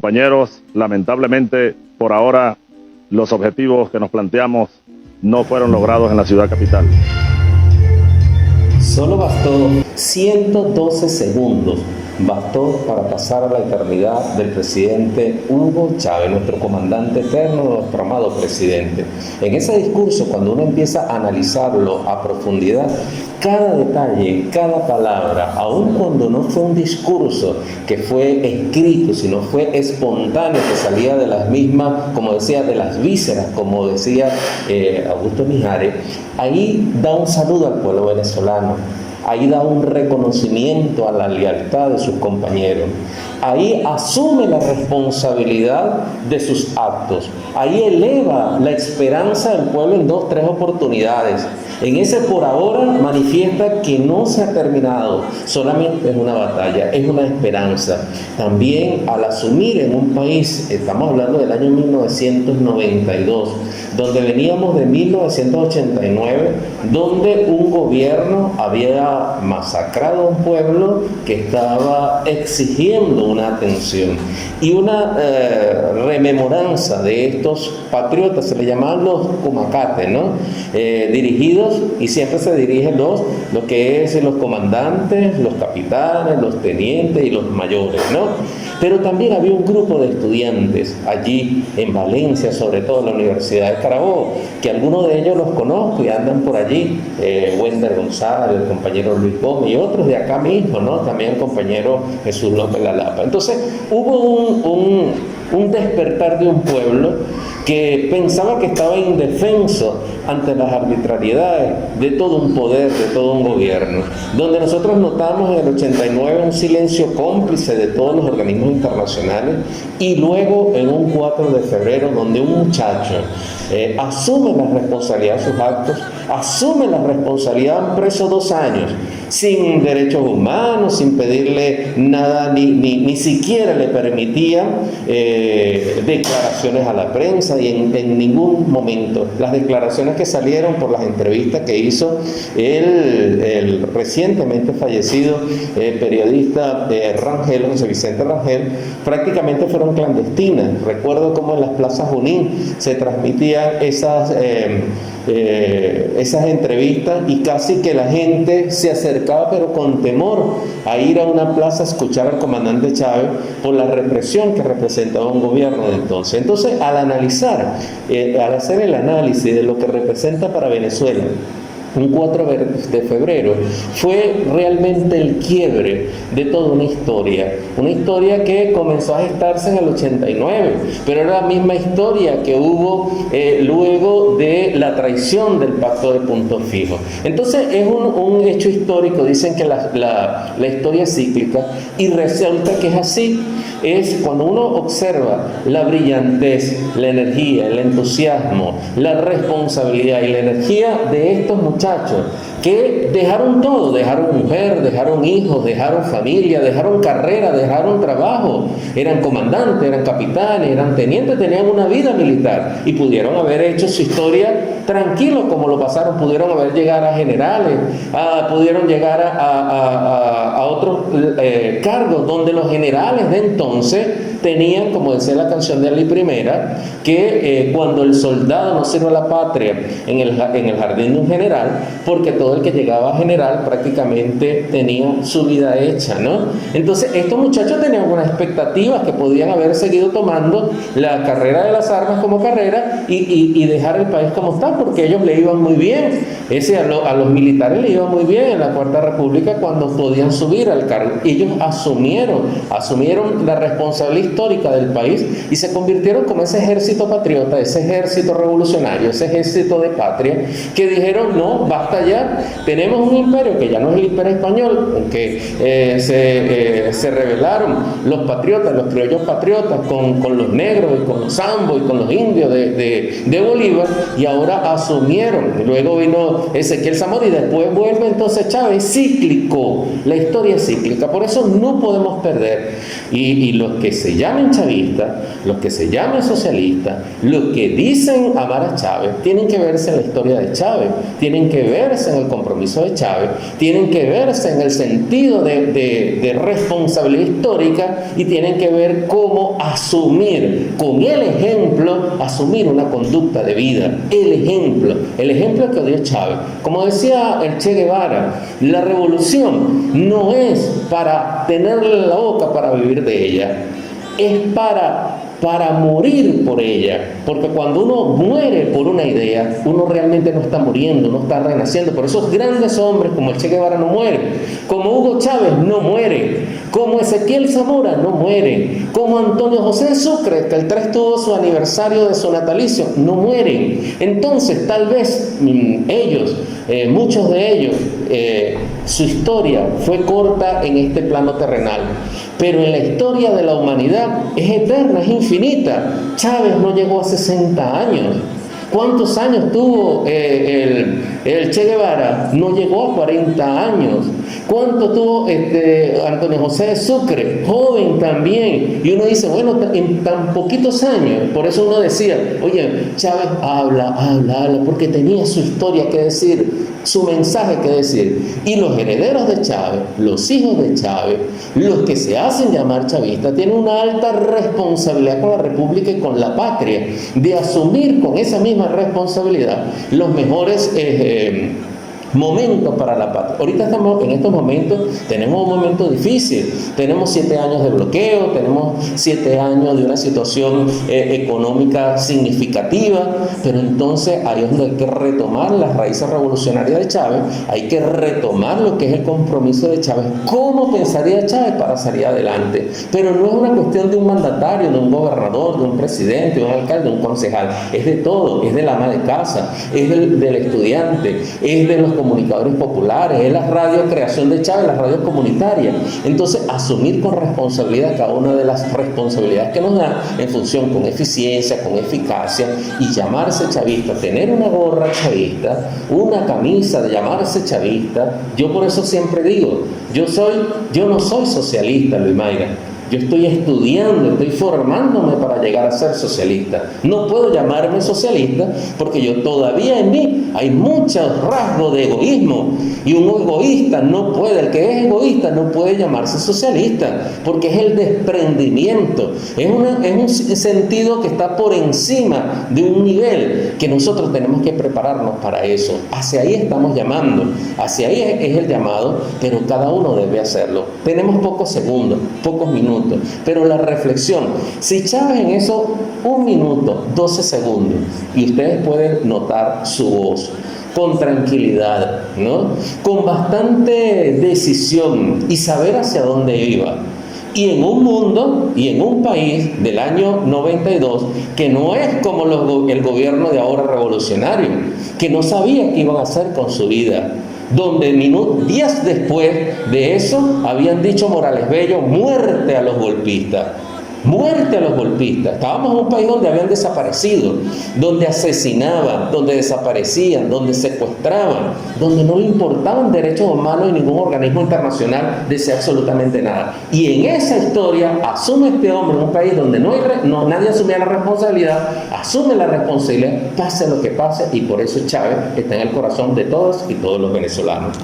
Compañeros, lamentablemente, por ahora, los objetivos que nos planteamos no fueron logrados en la ciudad capital. Solo bastó 112 segundos, bastó para pasar a la eternidad del presidente Hugo Chávez, nuestro comandante eterno, nuestro amado presidente. En ese discurso, cuando uno empieza a analizarlo a profundidad, cada detalle, cada palabra, aun cuando no fue un discurso que fue escrito, sino fue espontáneo, que salía de las mismas, como decía, de las vísceras, como decía Augusto Mijares, ahí da un saludo al pueblo venezolano. Ahí da un reconocimiento a la lealtad de sus compañeros. Ahí asume la responsabilidad de sus actos. Ahí eleva la esperanza del pueblo en 2, 3 oportunidades. En ese por ahora manifiesta que no se ha terminado, solamente es una batalla, es una esperanza. También al asumir en un país, estamos hablando del año 1992, donde veníamos de 1989, donde un gobierno había masacrado a un pueblo que estaba exigiendo una atención y una rememoranza de estos patriotas, se le llamaban los cumacates, ¿no? Dirigidos, y siempre se dirigen lo que es los comandantes, los capitanes, los tenientes y los mayores, ¿no? Pero también había un grupo de estudiantes allí en Valencia, sobre todo en la Universidad de Carabobo, que algunos de ellos los conozco y andan por allí, Wender González, el compañero Luis Gómez y otros de acá mismo, ¿no? También el compañero Jesús López Lalapa. Entonces hubo un despertar de un pueblo que pensaba que estaba indefenso ante las arbitrariedades de todo un poder, de todo un gobierno, donde nosotros notamos en el 89 un silencio cómplice de todos los organismos internacionales, y luego en un 4 de febrero donde un muchacho asume la responsabilidad de sus actos, asume la responsabilidad, preso 2 años, sin derechos humanos, sin pedirle nada, ni siquiera le permitía declaraciones a la prensa, y en ningún momento las declaraciones que salieron por las entrevistas que hizo el recientemente fallecido periodista Rangel, José Vicente Rangel, prácticamente fueron clandestinas. Recuerdo cómo en las plazas Junín se transmitían esas entrevistas, y casi que la gente se acercaba pero con temor a ir a una plaza a escuchar al comandante Chávez por la represión que representaba un gobierno de entonces. Entonces, al analizar, al hacer el análisis de lo que representa para Venezuela un 4 de febrero, fue realmente el quiebre de toda una historia que comenzó a gestarse en el 89, pero era la misma historia que hubo luego de la traición del pacto de Punto Fijo. Entonces es un hecho histórico. Dicen que la historia es cíclica, y resulta que es así. Es cuando uno observa la brillantez, la energía, el entusiasmo, la responsabilidad y la energía de estos muchachos que dejaron todo, dejaron mujer, dejaron hijos, dejaron familia, dejaron carrera, dejaron trabajo, eran comandantes, eran capitanes, eran tenientes, tenían una vida militar y pudieron haber hecho su historia tranquilo como lo pasaron, pudieron haber llegado a generales, pudieron llegar a otros cargos, donde los generales de entonces tenían, como decía la canción de Ali Primera, que cuando el soldado no sirve a la patria en el jardín de un general, porque todo el que llegaba a general prácticamente tenía su vida hecha, ¿no? Entonces estos muchachos tenían unas expectativas que podían haber seguido tomando la carrera de las armas como carrera y dejar el país como está, porque ellos le iban muy bien. A los militares le iba muy bien en la Cuarta República cuando podían subir al cargo. Ellos asumieron la responsabilidad histórica del país y se convirtieron como ese ejército patriota, ese ejército revolucionario, ese ejército de patria, que dijeron: no, basta ya, tenemos un imperio que ya no es el imperio español, aunque se rebelaron los patriotas, los criollos patriotas con los negros y con los zambos y con los indios de Bolívar, y ahora asumieron. Luego vino Ezequiel Zamora y después vuelve entonces Chávez. Cíclico, la historia es cíclica, por eso no podemos perder. Y los que se llamen chavistas, los que se llamen socialistas, los que dicen amar a Chávez, tienen que verse en la historia de Chávez, tienen que verse en el compromisos de Chávez tienen que verse en el sentido de responsabilidad histórica y tienen que ver cómo asumir, con el ejemplo, asumir una conducta de vida. El ejemplo que dio Chávez. Como decía el Che Guevara, la revolución no es para tenerla en la boca para vivir de ella, es para morir por ella, porque cuando uno muere por una idea, uno realmente no está muriendo, no está renaciendo. Por esos grandes hombres como el Che Guevara no mueren, como Hugo Chávez no muere, como Ezequiel Zamora no muere, como Antonio José Sucre, que el 3 tuvo su aniversario de su natalicio, no mueren. Entonces tal vez ellos, muchos de ellos, su historia fue corta en este plano terrenal, pero en la historia de la humanidad es eterna, es infinita. Chávez no llegó a 60 años. ¿Cuántos años tuvo el Che Guevara? No llegó a 40 años. ¿Cuánto tuvo Antonio José Sucre? Joven también. Y uno dice, bueno, en tan poquitos años. Por eso uno decía, oye, Chávez habla, porque tenía su historia que decir, su mensaje que decir. Y los herederos de Chávez, los hijos de Chávez, los que se hacen llamar chavistas, tienen una alta responsabilidad con la República y con la patria, de asumir con esa misma responsabilidad los mejores momentos para la patria. Ahorita estamos en estos momentos, tenemos un momento difícil, tenemos 7 años de bloqueo, tenemos 7 años de una situación económica significativa, pero entonces ahí es donde hay que retomar las raíces revolucionarias de Chávez, hay que retomar lo que es el compromiso de Chávez, cómo pensaría Chávez para salir adelante, pero no es una cuestión de un mandatario, de un gobernador, de un presidente, de un alcalde, de un concejal, es de todo, es del ama de casa, es del estudiante, es de los comunicadores populares, es la radio creación de Chávez, la radio comunitaria. Entonces, asumir con responsabilidad cada una de las responsabilidades que nos da en función con eficiencia, con eficacia, y llamarse chavista, tener una gorra chavista, una camisa de llamarse chavista. Yo por eso siempre digo, yo no soy socialista, Luis Mayra. Yo estoy estudiando, estoy formándome para llegar a ser socialista. No puedo llamarme socialista porque yo todavía en mí hay muchos rasgos de egoísmo. Y un egoísta no puede, el que es egoísta no puede llamarse socialista, porque es el desprendimiento. Es un sentido que está por encima de un nivel que nosotros tenemos que prepararnos para eso. Hacia ahí estamos llamando, hacia ahí es el llamado, pero cada uno debe hacerlo. Tenemos pocos segundos, pocos minutos. Pero la reflexión, si Chávez en eso 1 minuto, 12 segundos, y ustedes pueden notar su voz con tranquilidad, ¿no? Con bastante decisión y saber hacia dónde iba. Y en un mundo y en un país del año 92 que no es como el gobierno de ahora revolucionario, que no sabía qué iban a hacer con su vida, donde días después de eso habían dicho Morales Bello, muerte a los golpistas. Muerte a los golpistas. Estábamos en un país donde habían desaparecido, donde asesinaban, donde desaparecían, donde secuestraban, donde no le importaban derechos humanos y ningún organismo internacional decía absolutamente nada. Y en esa historia asume este hombre, en un país donde nadie asumía la responsabilidad, asume la responsabilidad, pase lo que pase, y por eso Chávez está en el corazón de todos y todos los venezolanos.